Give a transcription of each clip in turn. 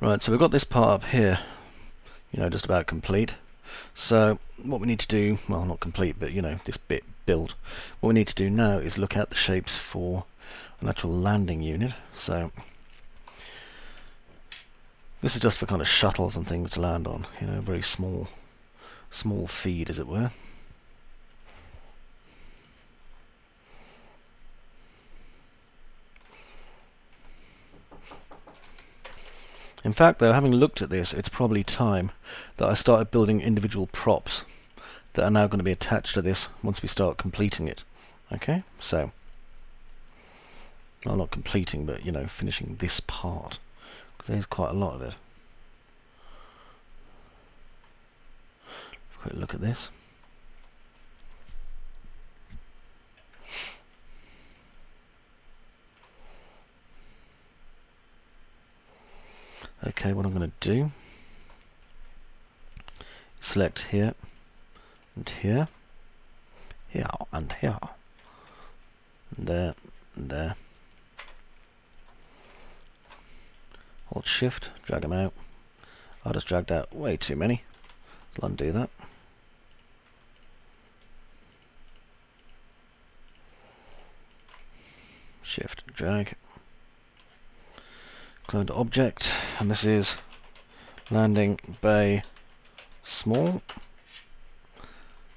Right, so we've got this part up here, just about complete. So what we need to do, well, not complete, but this bit built. What we need to do now is look at the shapes for an actual landing unit. So this is just for kind of shuttles and things to land on, very small feed, as it were. In fact, though, having looked at this, it's probably time that I started building individual props that are now going to be attached to this once we start completing it. Okay, so, well, not completing, but, finishing this part, because there's quite a lot of it. Quick look at this. Okay, what I'm going to do, select here, and here, here, and here, and there, and there. Hold shift, drag them out. I just dragged out way too many. I'll undo that. Shift, drag. Clone to object, and this is landing bay small,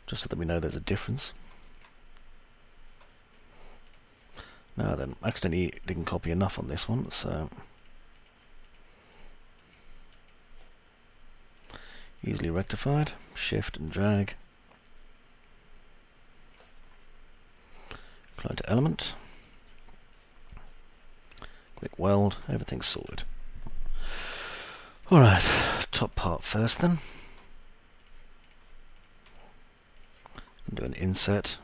just so that we know there's a difference. Now then, accidentally didn't copy enough on this one, so easily rectified. Shift and drag. Clone to element. Click weld, everything's sorted. Alright, top part first then. Do an inset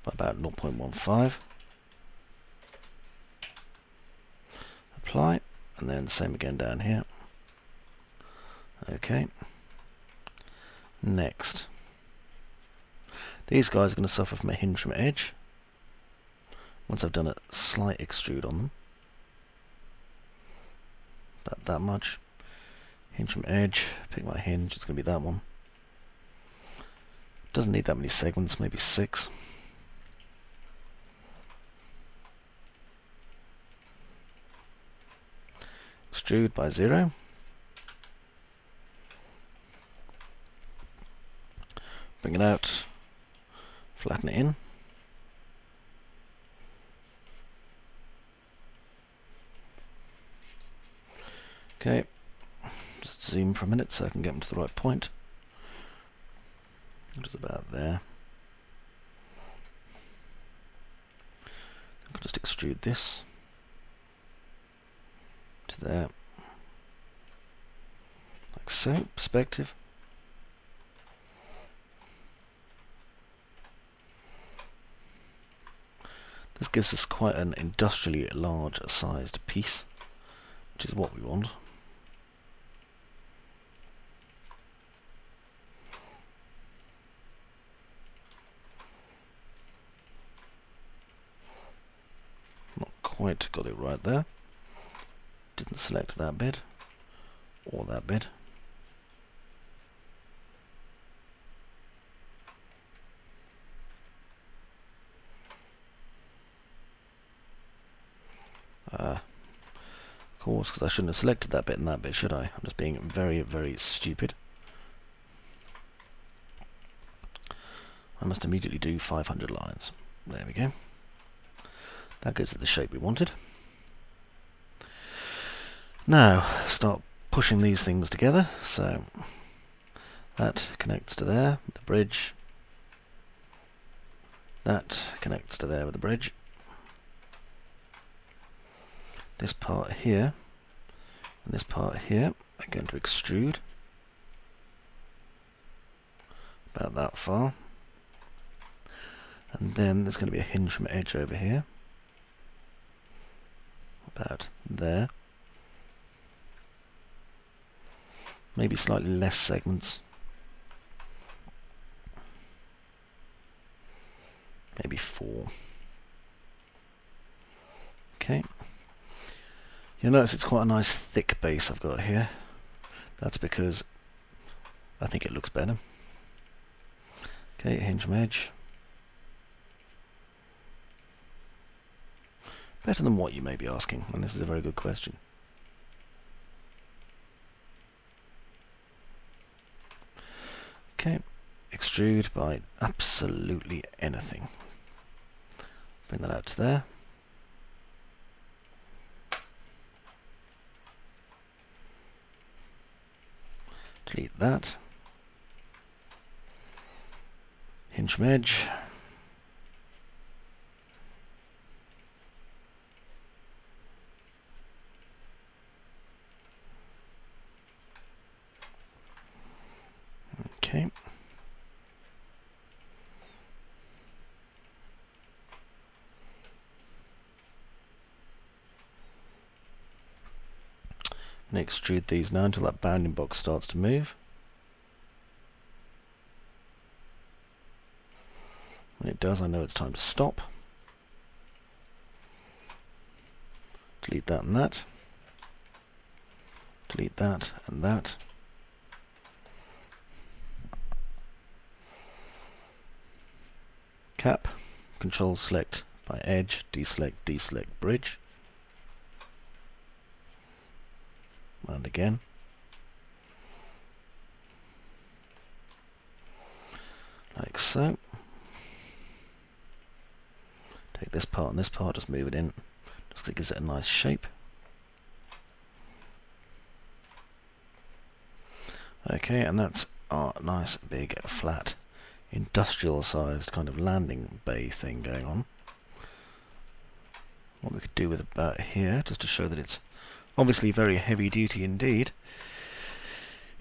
by about 0.15. Apply, and then same again down here. Okay. Next. These guys are going to suffer from a hinge from edge. Once I've done a slight extrude on them. About that much. Hinge from edge, pick my hinge, it's going to be that one. Doesn't need that many segments, maybe 6. Extrude by 0. Bring it out, flatten it in. Okay, just zoom for a minute so I can get them to the right point. It is about there. I can just extrude this to there, like so, perspective. This gives us quite an industrially large sized piece, which is what we want. Not quite got it right there. Didn't select that bit or that bit. Of course, because I shouldn't have selected that bit and that bit, should I? I'm just being very, very stupid. I must immediately do 500 lines. There we go. That gives it the shape we wanted. Now, start pushing these things together. So, that connects to there with the bridge. That connects to there with the bridge. This part here and this part here are going to extrude about that far, and then there's going to be a hinge from edge over here about there, maybe slightly less segments, maybe 4. Okay. You'll notice it's quite a nice thick base I've got here. That's because I think it looks better. Okay, hinge from edge. Better than what, you may be asking, and this is a very good question. Okay, extrude by absolutely anything. Bring that out to there. Delete that. Hinge from edge. Okay. And extrude these now until that bounding box starts to move. When it does, I know it's time to stop. Delete that and that. Delete that and that. Cap, control select by edge, deselect, deselect bridge. And again. Like so. Take this part and this part, just move it in, just so it gives it a nice shape. Okay, and that's our nice big flat industrial sized kind of landing bay thing going on. What we could do with about here, just to show that it's obviously very heavy duty indeed,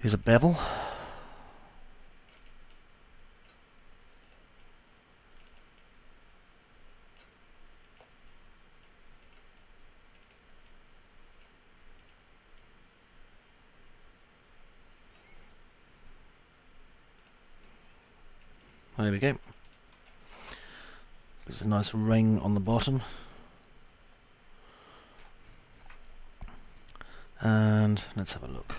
is a bevel. There we go. There's a nice ring on the bottom. And let's have a look.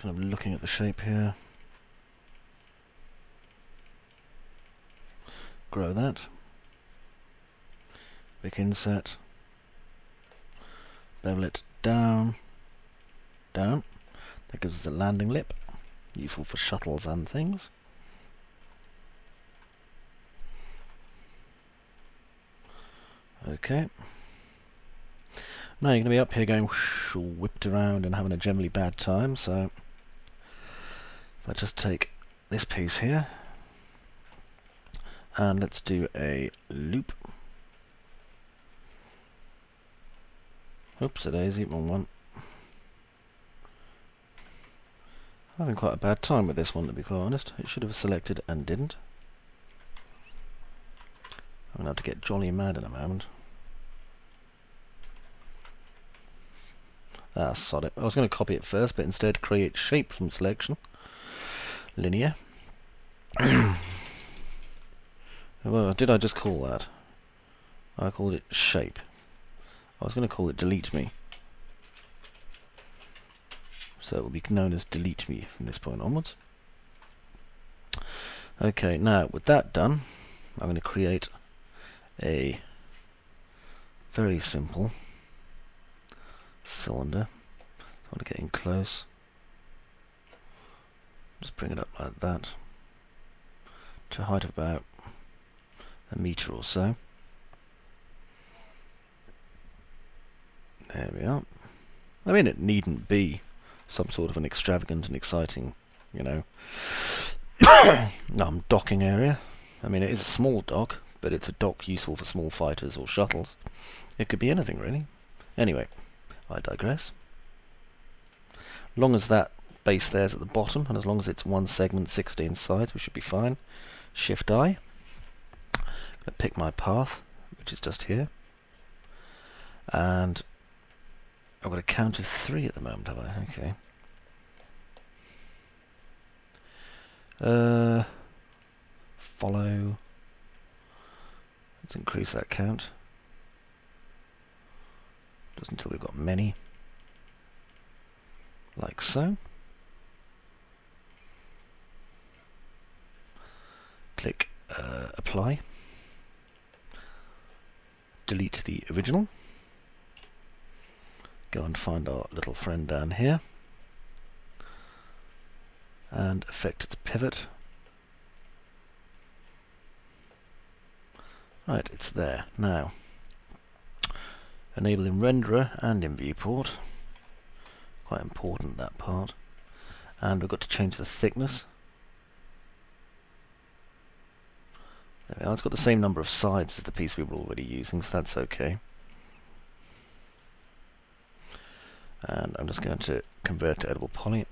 Kind of looking at the shape here. Grow that. Big inset. Bevel it down. Down. That gives us a landing lip. Useful for shuttles and things. Okay. Now you're going to be up here going whoosh, all whipped around and having a generally bad time, so if I just take this piece here and let's do a loop. Oops, a daisy, wrong one. Having quite a bad time with this one, to be quite honest. It should have selected and didn't. I'm going to have to get jolly mad in a moment. Ah, sod it. I was going to copy it first, but instead create shape from selection. Linear. Well, did I just call that? I called it shape. I was going to call it delete me. So it will be known as delete me from this point onwards. Okay, now with that done, I'm going to create a very simple cylinder. I want to get in close. Just bring it up like that to a height of about a metre or so. There we are. I mean, it needn't be some sort of an extravagant and exciting, you know, docking area. I mean, it is a small dock, but it's a dock useful for small fighters or shuttles. It could be anything, really. Anyway, I digress. As long as that base there's at the bottom, and as long as it's one segment, 16 sides, we should be fine. Shift-I. I'm going to pick my path, which is just here. And I've got a count of 3 at the moment, have I? Okay. Follow. Let's increase that count. Just until we've got many. Like so. Click apply. Delete the original. Go and find our little friend down here. And affect its pivot. Right, it's there. Now, enable in renderer and in viewport. Quite important, that part. And we've got to change the thickness. There we are. It's got the same number of sides as the piece we were already using, so that's okay. And I'm just going to convert to editable poly.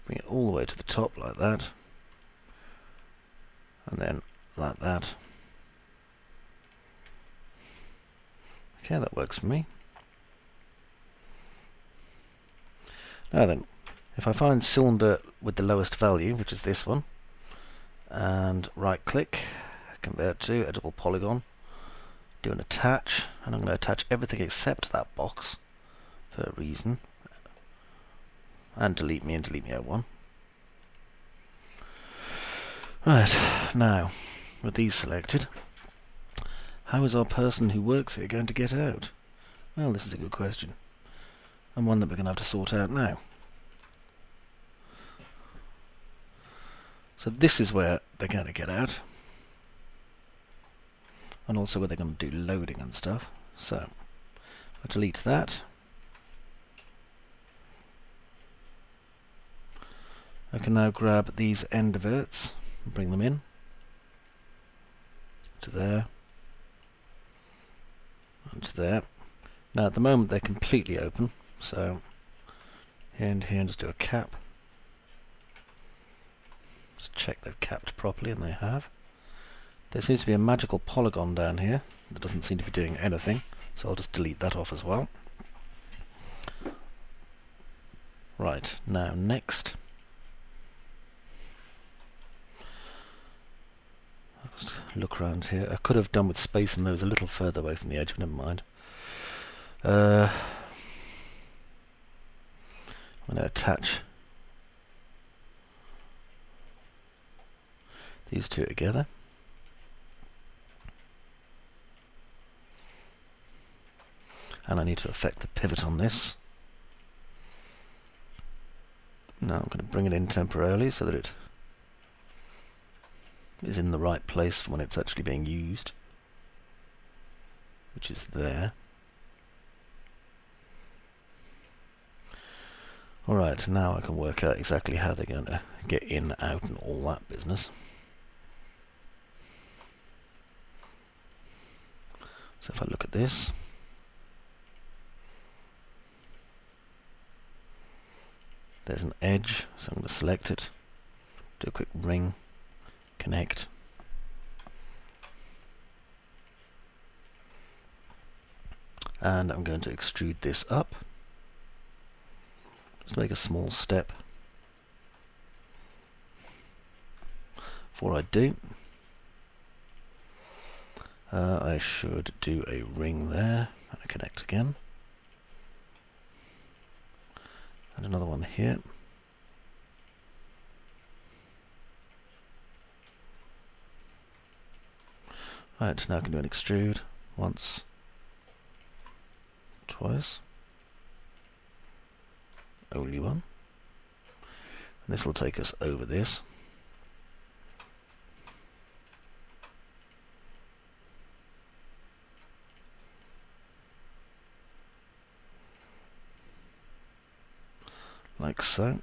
Bring it all the way to the top like that. And then like that. Okay, that works for me. Now then, if I find cylinder with the lowest value, which is this one, and right click, convert to editable polygon, do an attach, and I'm going to attach everything except that box for a reason, and delete me out one. Right, now, with these selected, how is our person who works here going to get out? Well, this is a good question, and one that we're going to have to sort out now. So this is where they're going to get out, and also where they're going to do loading and stuff. So, I delete that. I can now grab these end diverts and bring them in to there and to there. Now at the moment they're completely open, so here and here, just do a cap. Just check they've capped properly, and they have. There seems to be a magical polygon down here that doesn't seem to be doing anything, so I'll just delete that off as well. Right, now next, I'll just look around here. I could have done with spacing those a little further away from the edge, but never mind. I'm going to attach these two together. And I need to affect the pivot on this. Now I'm going to bring it in temporarily so that it is in the right place for when it's actually being used, which is there. Alright, now I can work out exactly how they're going to get in, out and all that business. So if I look at this, there's an edge, so I'm going to select it, do a quick ring, connect. And I'm going to extrude this up. Just make a small step. Before I do, I should do a ring there, and a connect again. And another one here. Right, now I can do an extrude once, twice, only one. And this will take us over this. Like so.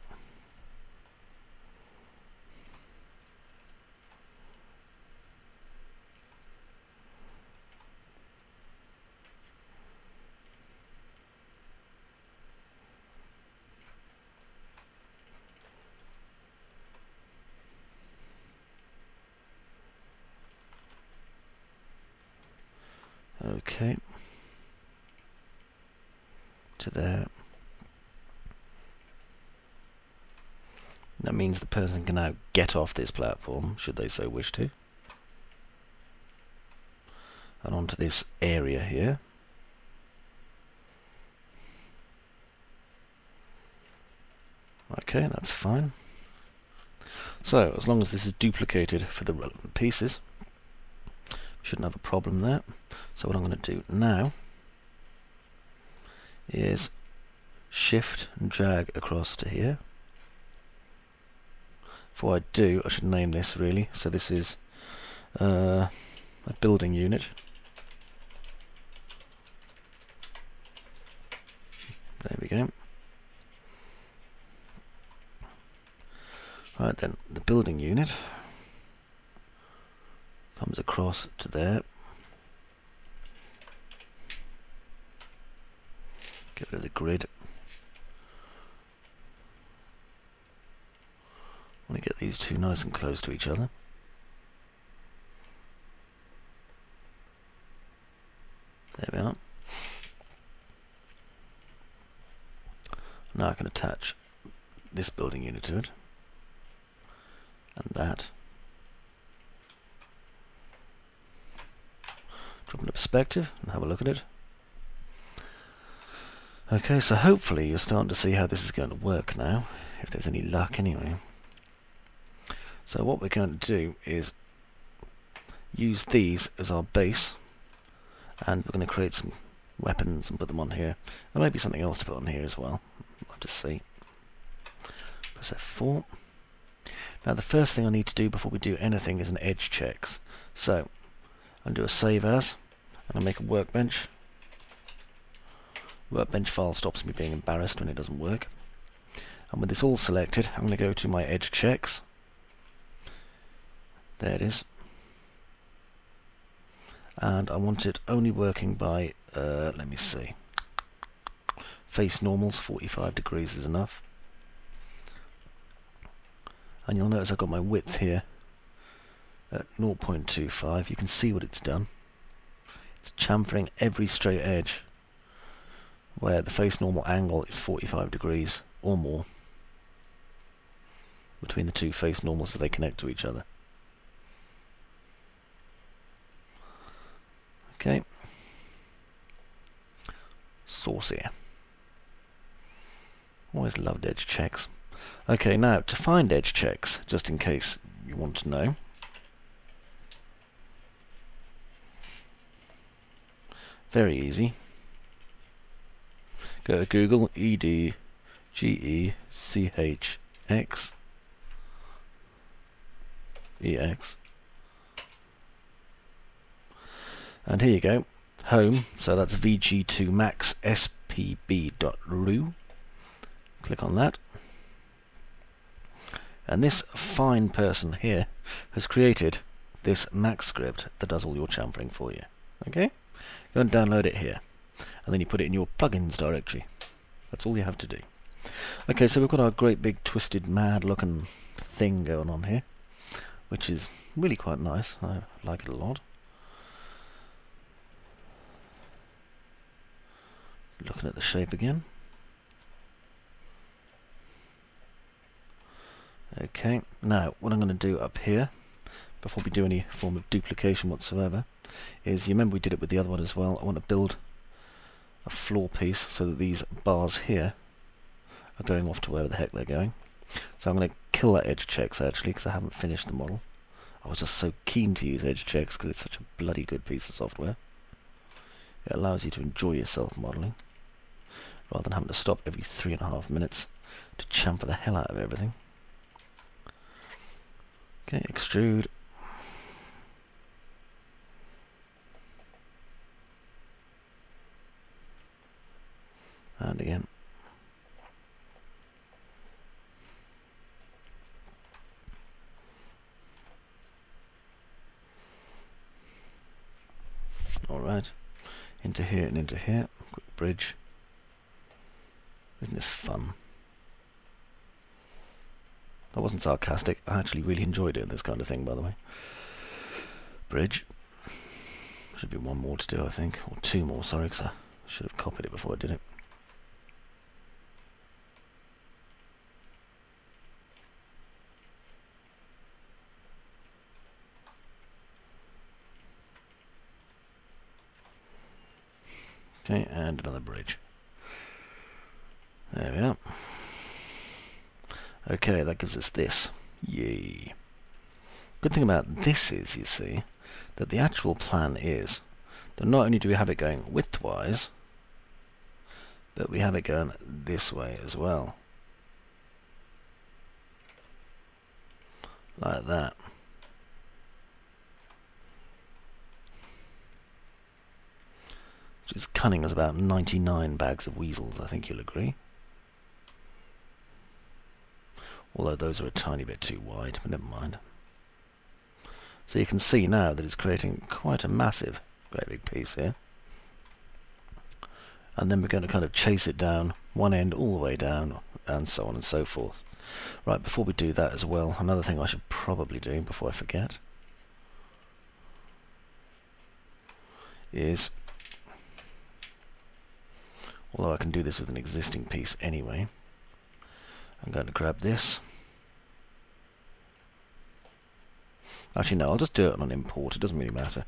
Okay. To there. That means the person can now get off this platform, should they so wish to, and onto this area here. Okay, that's fine. So, as long as this is duplicated for the relevant pieces, we shouldn't have a problem there. So what I'm going to do now is shift and drag across to here. Before I do, I should name this really. So this is a building unit. There we go. Right then, the building unit comes across to there. Get rid of the grid. I want to get these two nice and close to each other. There we are. Now I can attach this building unit to it. And that. Drop into perspective and have a look at it. Okay, so hopefully you're starting to see how this is going to work now, if there's any luck anyway. So what we're going to do is use these as our base, and we're going to create some weapons and put them on here. There may be something else to put on here as well. We'll have to see. Press F4. Now the first thing I need to do before we do anything is an edge checks. So I'll do a save as, and I'll make a workbench. Workbench file stops me being embarrassed when it doesn't work. And with this all selected, I'm going to go to my edge checks. There it is. And I want it only working by, let me see. Face normals, 45 degrees is enough. And you'll notice I've got my width here at 0.25. You can see what it's done. It's chamfering every straight edge where the face normal angle is 45 degrees or more between the two face normals as they connect to each other. Okay. Saucy. Always loved edge checks. Okay, now to find edge checks, just in case you want to know. Very easy. Go to Google, EDGECHX, EX. And here you go, home, so that's VG2 Max SPB.ru. Click on that. And this fine person here has created this Max script that does all your chamfering for you. Okay? Go and download it here. And then you put it in your plugins directory. That's all you have to do. Okay, so we've got our great big twisted mad looking thing going on here, which is really quite nice. I like it a lot. Looking at the shape again. Okay, now what I'm going to do up here, before we do any form of duplication whatsoever, is, you remember we did it with the other one as well, I want to build a floor piece so that these bars here are going off to wherever the heck they're going. So I'm going to kill that edge checks actually, because I haven't finished the model. I was just so keen to use edge checks because it's such a bloody good piece of software. It allows you to enjoy yourself modelling, rather than having to stop every 3.5 minutes to chamfer the hell out of everything. Okay, extrude. And again. Alright. Into here and into here. Quick bridge. Isn't this fun? I wasn't sarcastic. I actually really enjoyed doing this kind of thing, by the way. Bridge. Should be one more to do, I think. Or two more, sorry, because I should have copied it before I did it. Okay, and another bridge. There we are. Okay, that gives us this. Yay. Good thing about this is, you see, that the actual plan is that not only do we have it going widthwise, but we have it going this way as well. Like that. Which is cunning as about 99 bags of weasels, I think you'll agree. Although those are a tiny bit too wide, but never mind. So you can see now that it's creating quite a massive, great big piece here. And then we're going to kind of chase it down, one end all the way down, and so on and so forth. Right, before we do that as well, another thing I should probably do before I forget is, although I can do this with an existing piece anyway, I'm going to grab this. Actually no, I'll just do it on an import, it doesn't really matter.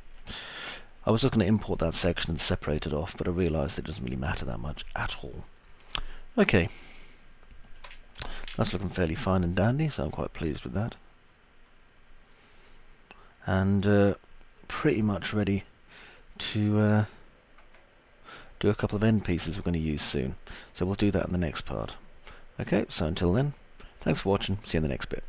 I was just going to import that section and separate it off, but I realised it doesn't really matter that much at all. Okay, that's looking fairly fine and dandy, so I'm quite pleased with that. And pretty much ready to do a couple of end pieces we're going to use soon. So we'll do that in the next part. Okay, so until then, thanks for watching, see you in the next bit.